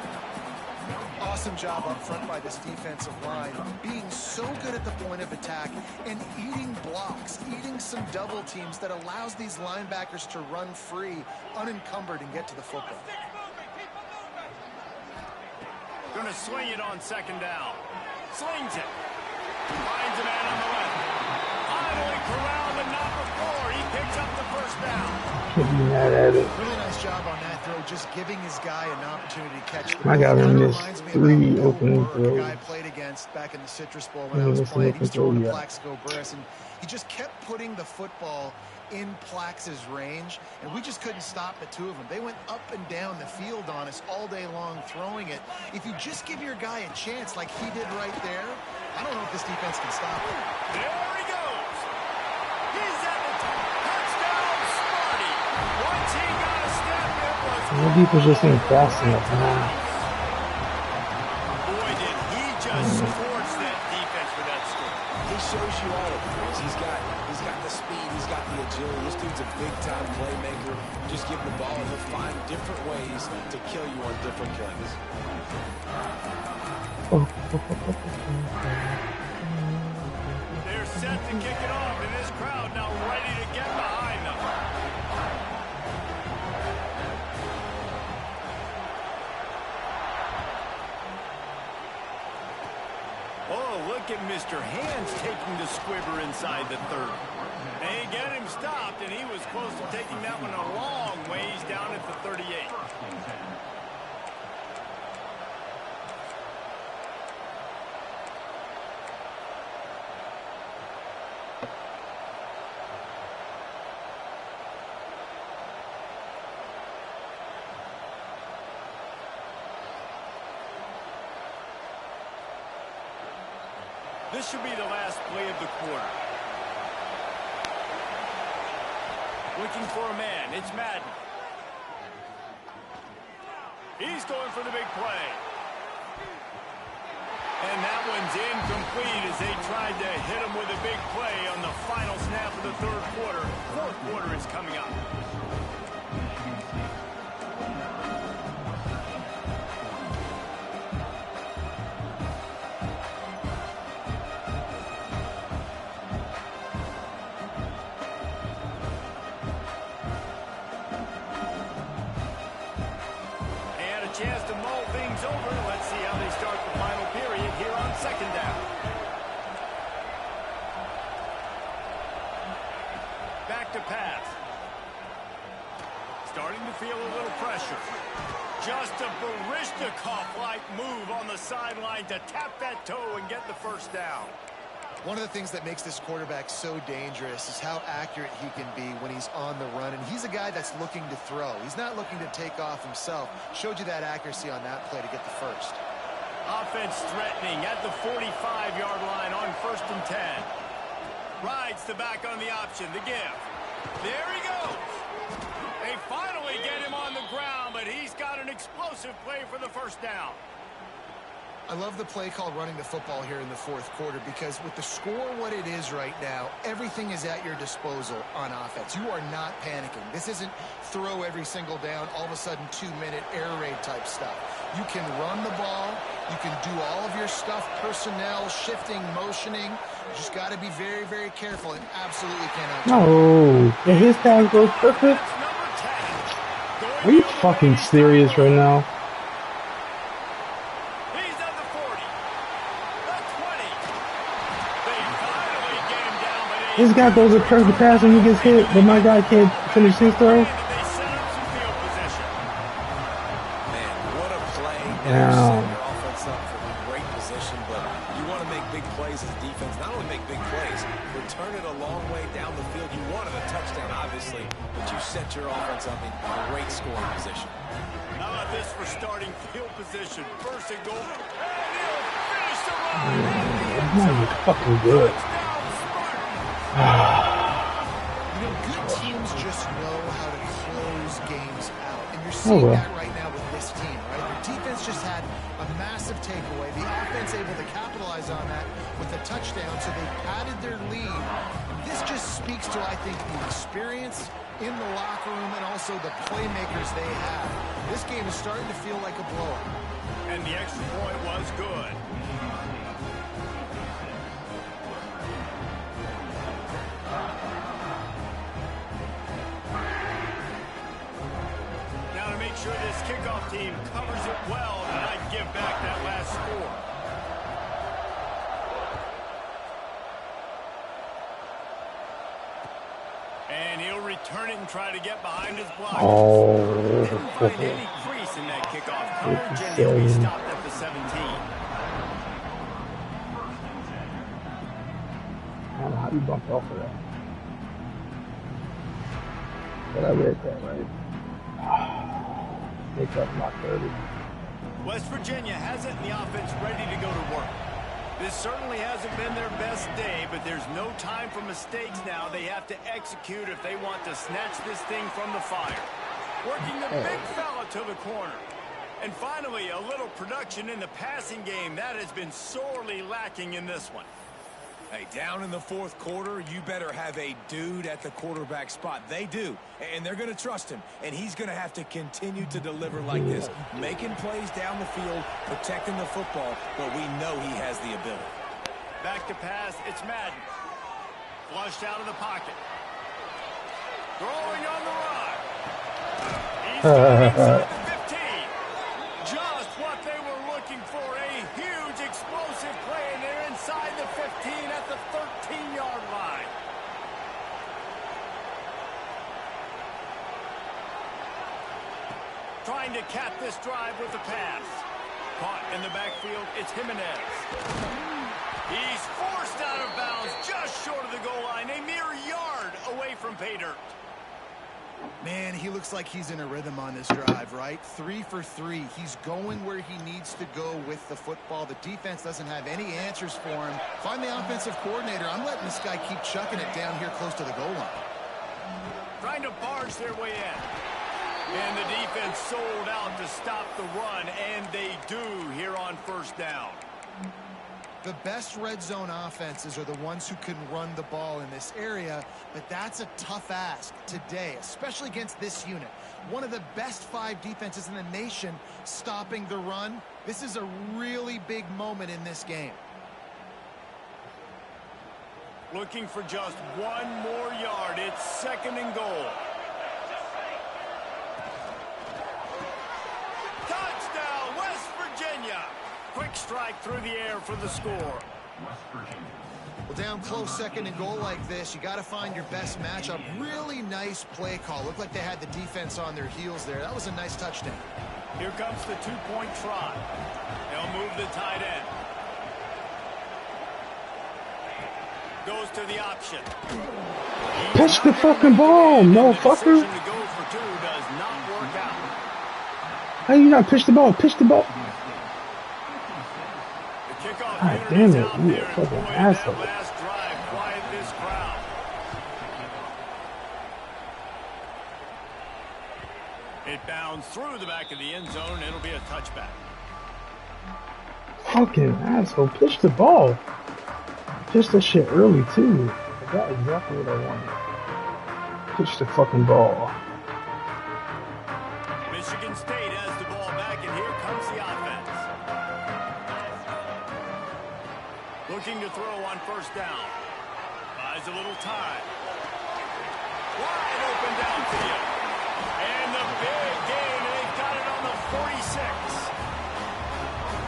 Awesome job up front by this defensive line, being so good at the point of attack and eating blocks, eating some double teams that allows these linebackers to run free, unencumbered, and get to the football. Going to swing it on second down. Slings it. Finds a man on the left. Finally corralled, but not before. He picks up the first down. Really nice job on that throw, just giving his guy an opportunity to catch the ball. I got him missed Reminds me 3 about opening the throws. guy I played against back in the Citrus Bowl when I was playing. He was throwing to Plaxico Burress, and he just kept putting the football in Plax's range, and we just couldn't stop the two of them. They went up and down the field on us all day long throwing it. If you just give your guy a chance like he did right there, I don't know if this defense can stop him. There he goes. He's at the top. Touchdown, Smarty. Once he got a step, it was... The defense just ain't fast enough now. Boy, did he just force that defense for that score. He shows you all of it. He's got the speed. He's got the agility. This dude's a big-time playmaker. Just give him the ball, and he'll find different ways to kill you on different plays. They're set to kick it off, and this crowd now ready to get behind them. Oh, look at Mr. Hands taking the squibber inside the 30. They get him stopped, and he was close to taking that one a long ways down at the 38. This should be the last play of the quarter. Looking for a man. It's Madden. He's going for the big play. And that one's incomplete as they tried to hit him with a big play on the final snap of the third quarter. Fourth quarter is coming up. Chance to mull things over. Let's see how they start the final period here on second down. Back to pass. Starting to feel a little pressure. Just a Baryshnikov-like move on the sideline to tap that toe and get the first down. One of the things that makes this quarterback so dangerous is how accurate he can be when he's on the run. And he's a guy that's looking to throw. He's not looking to take off himself. Showed you that accuracy on that play to get the first. Offense threatening at the 45-yard line on 1st and 10. Rides the back on the option. The give. There he goes. They finally get him on the ground, but he's got an explosive play for the first down. I love the play call running the football here in the fourth quarter because with the score what it is right now, everything is at your disposal on offense. You are not panicking. This isn't throw every single down, all of a sudden 2-minute air raid type stuff. You can run the ball. You can do all of your stuff, personnel, shifting, motioning. You just got to be very, very careful and absolutely cannot. No, if his pass goes perfect, are you fucking serious right now? This guy throws a perfect pass and he gets hit, but my guy can't finish his throw. Man, what a play. Wow. Your offense up for a great position, but you want to make big plays as defense. Not only make big plays, return it a long way down the field. You wanted a touchdown, obviously, but you set your offense up in great scoring position. How about this for starting field position? First and goal. And he'll finish the run. That's fucking good. You know, good teams just know how to close games out. And you're seeing that right now with this team, right? They're defense just had a massive takeaway. The offense able to capitalize on that with a touchdown, so they padded their lead. This just speaks to, I think, the experience in the locker room and also the playmakers they have. This game is starting to feel like a blowout. And the extra point was good. Now to make sure this kickoff team covers it well, and I'd give back that last score. And he'll return it and try to get behind his block. Oh. Didn't find any crease in that kickoff coverage, and he'll be stopped at the 17. I don't know how you bumped off of that. But I read that right. Make up my 30. West Virginia has it in the offense ready to go to work. This certainly hasn't been their best day, but there's no time for mistakes now. They have to execute if they want to snatch this thing from the fire. Working the big fella to the corner. And finally, a little production in the passing game. That has been sorely lacking in this one. Hey, down in the fourth quarter, you better have a dude at the quarterback spot. They do, and they're going to trust him. And he's going to have to continue to deliver like this, making plays down the field, protecting the football, but we know he has the ability. Back to pass, it's Madden. Flushed out of the pocket. Throwing on the run. He's got inside the 15. Just what they were looking for. A huge explosive play, and they're inside the 15 at the 13-yard line. Trying to cap this drive with the pass. Caught in the backfield, it's Jimenez. He's forced out of bounds just short of the goal line, a mere yard away from pay dirt. Man, he looks like he's in a rhythm on this drive, right? 3 for 3. He's going where he needs to go with the football. The defense doesn't have any answers for him. Find the offensive coordinator. I'm letting this guy keep chucking it down here close to the goal line. Trying to barge their way in. And the defense sold out to stop the run, and they do here on first down. The best red zone offenses are the ones who can run the ball in this area, but that's a tough ask today, especially against this unit. One of the best 5 defenses in the nation stopping the run. This is a really big moment in this game. Looking for just one more yard. It's 2nd and goal. Touchdown, West Virginia. Quick strike through the air for the score. Well, down close 2nd and goal like this, you got to find your best matchup. Really nice play call. Looked like they had the defense on their heels there. That was a nice touchdown. Here comes the 2-point try. They'll move the tight end. Goes to the option. Pitch the fucking ball, motherfucker. To go for 2 does not work out. How you not pitch the ball? Pitch the ball. God damn it, you a fucking asshole. Last drive, quiet this crowd. It bounds through the back of the end zone. It'll be a touchback. Fucking asshole, pitch the ball. Pitch the shit early too. I got exactly what I wanted. Pitch the fucking ball. Michigan State has the ball back, and here comes the offense. Looking to throw on first down. Buys a little time. Wide open downfield. And the big gain, and they've got it on the 46.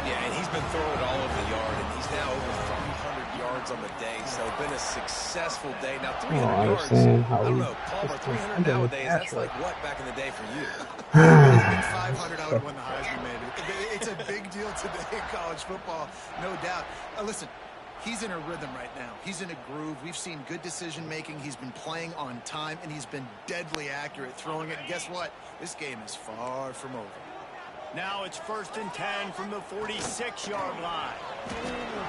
Yeah, and he's been throwing all over the yard, and he's now over 300 yards on the day, so it's been a successful day. Now, 300 yards, I don't know, Palmer, 300 nowadays, that's like what back in the day for you? If it's been 500, I would win the Heisman, maybe. It's a big deal today in college football, no doubt. Listen, he's in a rhythm right now. He's in a groove. We've seen good decision-making. He's been playing on time, and he's been deadly accurate throwing it. And guess what? This game is far from over. Now it's 1st and 10 from the 46-yard line.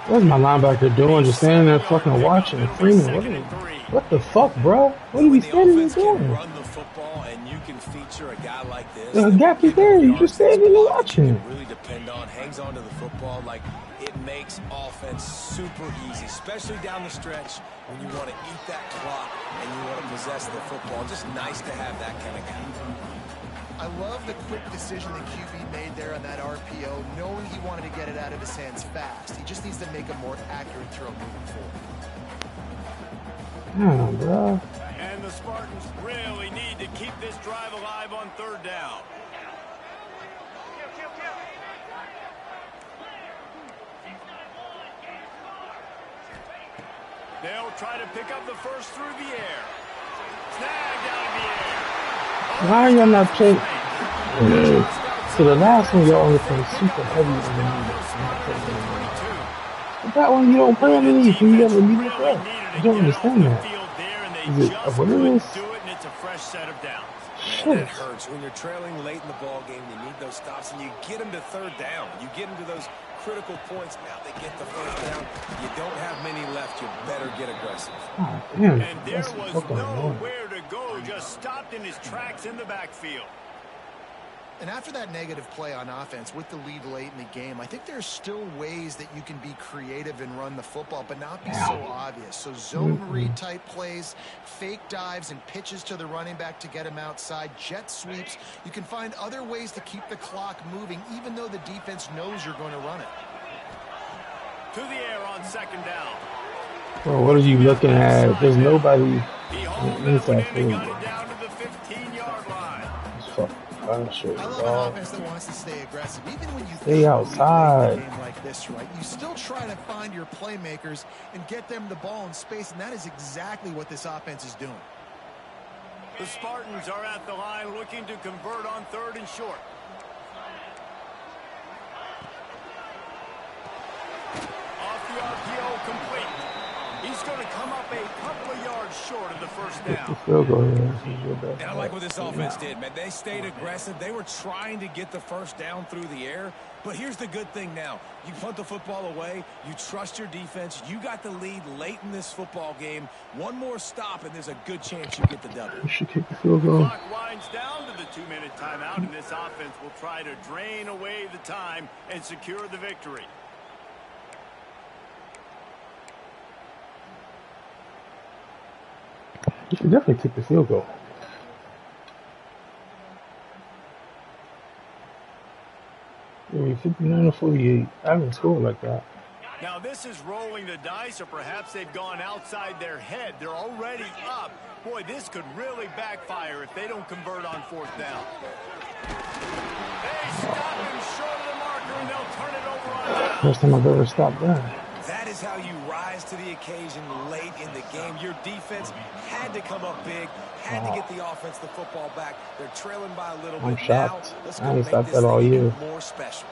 What's my linebacker doing? Just standing there fucking watching Freeman. What the fuck, bro? What are we standing there doing? Run the football, and you can feature a guy like this. The gap is there. You just standing and watching. Really depend on, hangs on to the football. Like, it makes offense super easy, especially down the stretch when you want to eat that clock and you want to possess the football. Just nice to have that kind of guy. I love the quick decision that QB made there on that RPO, knowing he wanted to get it out of his hands fast. He just needs to make a more accurate throw moving forward. Bro. And the Spartans really need to keep this drive alive on third down. They'll try to pick up the first through the air. Snagged out of the air. Why are y'all not playing? So the last one y'all only play super heavy underneath. But that one you don't play underneath and you have a immediate threat. I don't understand that. Is it a willingness? Man, that hurts. When you're trailing late in the ball game, you need those stops, and you get them to third down. You get them to those critical points. Now they get the first down. You don't have many left. You better get aggressive. Oh, damn. And there was nowhere to go. Just stopped in his tracks in the backfield. And after that negative play on offense with the lead late in the game, I think there's still ways that you can be creative and run the football, but not be so obvious. So zone read type plays, fake dives and pitches to the running back to get him outside, jet sweeps. You can find other ways to keep the clock moving, even though the defense knows you're going to run it. To the air on second down. Well, what are you looking at? There's nobody inside field. Got it down to the 15-yard line. I love an offense that wants to stay aggressive. Even when you stay outside. A game like this, right? You still try to find your playmakers and get them the ball in space, and that is exactly what this offense is doing. The Spartans are at the line looking to convert on third and short. Off the RPO complete. He's going to come up a couple of yards short of the first down. And I like what this offense did, man. They stayed aggressive. They were trying to get the first down through the air. But here's the good thing now. You punt the football away. You trust your defense. You got the lead late in this football game. One more stop, and there's a good chance you get the W. You should kick the field goal. The clock winds down to the 2-minute timeout, and this offense will try to drain away the time and secure the victory. You should definitely take the field goal. Yeah, 59-48. I haven't scored like that. Now this is rolling the dice, or perhaps they've gone outside their head. They're already up. Boy, this could really backfire if they don't convert on fourth down. They stop him short of the marker, and they'll turn it over on down. First time I've ever stopped that. That is how you rise to the occasion late in the game. Your defense had to come up big, had to get the offense the football back. They're trailing by a little bit. I'm shocked. Now, let's I go haven't make stopped this that all thing year. even more special.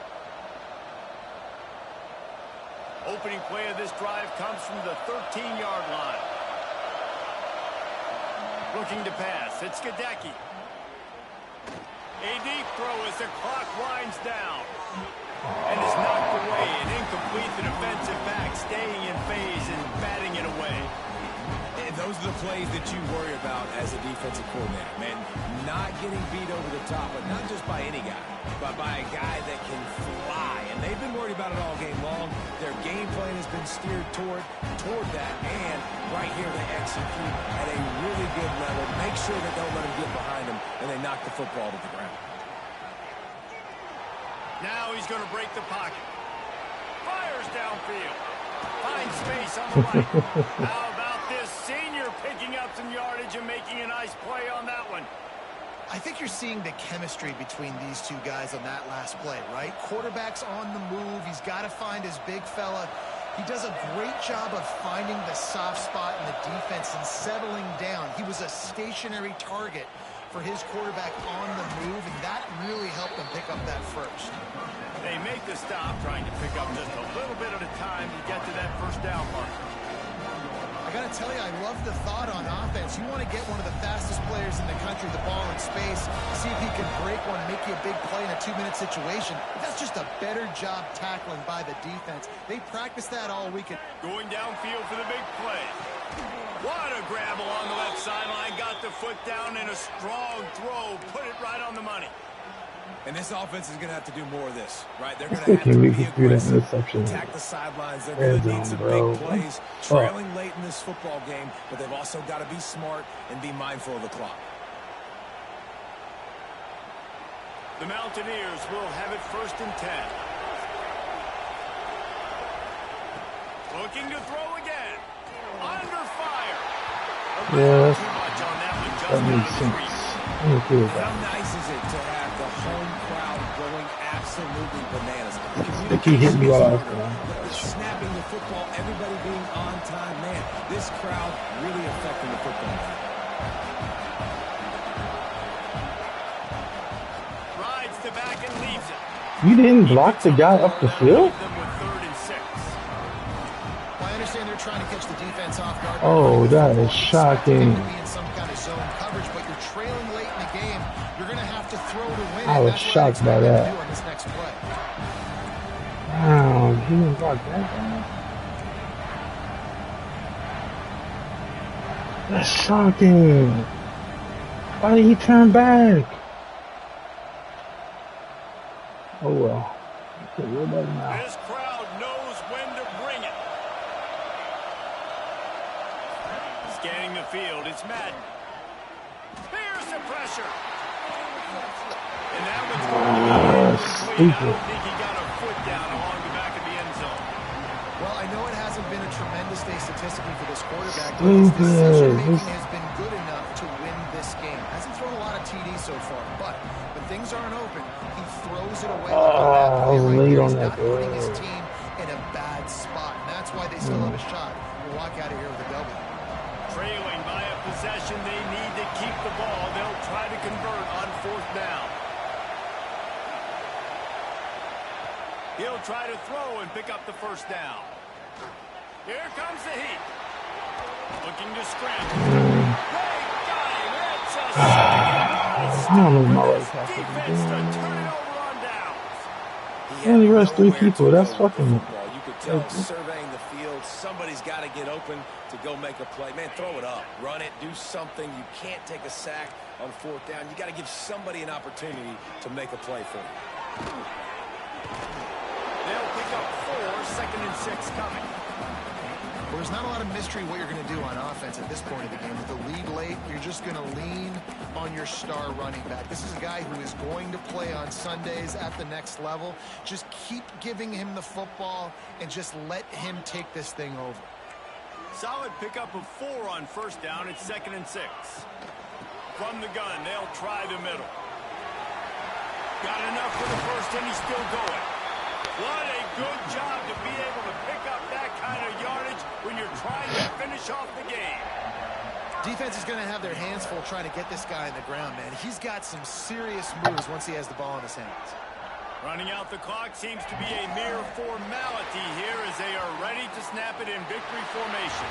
Opening play of this drive comes from the 13-yard line. Looking to pass. It's Gadecki. A deep throw as the clock winds down. And is knocked away and incomplete. The defensive back staying in phase and batting it away. And those are the plays that you worry about as a defensive coordinator, man. Not getting beat over the top, but not just by any guy, but by a guy that can fly. And they've been worried about it all game long. Their game plan has been steered toward that, and right here they execute at a really good level. Make sure they don't let them get behind them, and they knock the football to the ground. Now he's going to break the pocket. Fires downfield. Finds space on the right. How about this senior picking up some yardage and making a nice play on that one? I think you're seeing the chemistry between these two guys on that last play, right? Quarterback's on the move. He's got to find his big fella. He does a great job of finding the soft spot in the defense and settling down. He was a stationary target for his quarterback on the move, and that really helped them pick up that first. They make the stop, trying to pick up just a little bit at a time to get to that first down mark. I got to tell you, I love the thought on offense. You want to get one of the fastest players in the country the ball in space, see if he can break one, make you a big play in a 2-minute situation. That's just a better job tackling by the defense. They practiced that all weekend. Going downfield for the big play. What a grab along the left sideline. Got the foot down in a strong throw. Put it right on the money. And this offense is going to have to do more of this, right? They're going Still to have can't to believe be he threw that aggressive, interception. attack the sidelines. They're Red going to need zone, some bro. big plays, trailing late in this football game, but they've also got to be smart and be mindful of the clock. The Mountaineers will have it 1st and 10. Looking to throw again. Under fire. Yes, Too much on that one. Just that makes out of sense. reach. I'm okay with How that. nice is it to have the home crowd going absolutely bananas? They keep hitting me while I was going. Snapping the football, everybody being on time. Man, this crowd really affecting the football game. Rides to back and leaves it. You didn't block the guy up the field? Them with 3rd and 6. Well, I understand they're trying to catch the defense off guard. Oh, that is shocking. To be in some kind of zone coverage, but you're trailing late in the game. You're going to have to throw to win. I was shocked by that. On this next play. Wow, he didn't block that guy. That's shocking. Why did he turn back? Oh well. Okay, what about now? This crowd knows when to bring it. Scanning the field, it's Madden. Here's the pressure. And that one's going to be incomplete. I don't think he got a foot down along the back of the end zone. Well, I know it hasn't been a tremendous day statistically for this quarterback, but his decision-making has been good enough to win this game. Hasn't thrown a lot of TDs so far, but when things aren't open, he throws it away. I was late on that. He's not putting his team in a bad spot, and that's why they still have a shot. We'll walk out of here with a W. Trailing by a possession, they need to keep the ball. They'll try to convert on 4th down. He'll try to throw and pick up the 1st down. Here comes the heat. Looking to scramble. They got him. It's a I don't know my right tackle. defense to turn it over on downs. He only rushed 3 people. That's fucking. You could tell surveying the field, somebody's got to get open to go make a play. Man, throw it up, run it, do something. You can't take a sack on 4th down. You got to give somebody an opportunity to make a play for you. They'll pick up 4, 2nd and 6 coming. Well, there's not a lot of mystery what you're going to do on offense at this point of the game. With the lead late, you're just going to lean on your star running back. This is a guy who is going to play on Sundays at the next level. Just keep giving him the football and just let him take this thing over. Solid pickup of 4 on 1st down. It's 2nd and 6. From the gun, they'll try the middle. Got enough for the 1st, and he's still going. What a good job to be able to pick up that kind of yardage when you're trying to finish off the game. Defense is going to have their hands full trying to get this guy on the ground, man. He's got some serious moves once he has the ball in his hands. Running out the clock seems to be a mere formality here as they are ready to snap it in victory formation.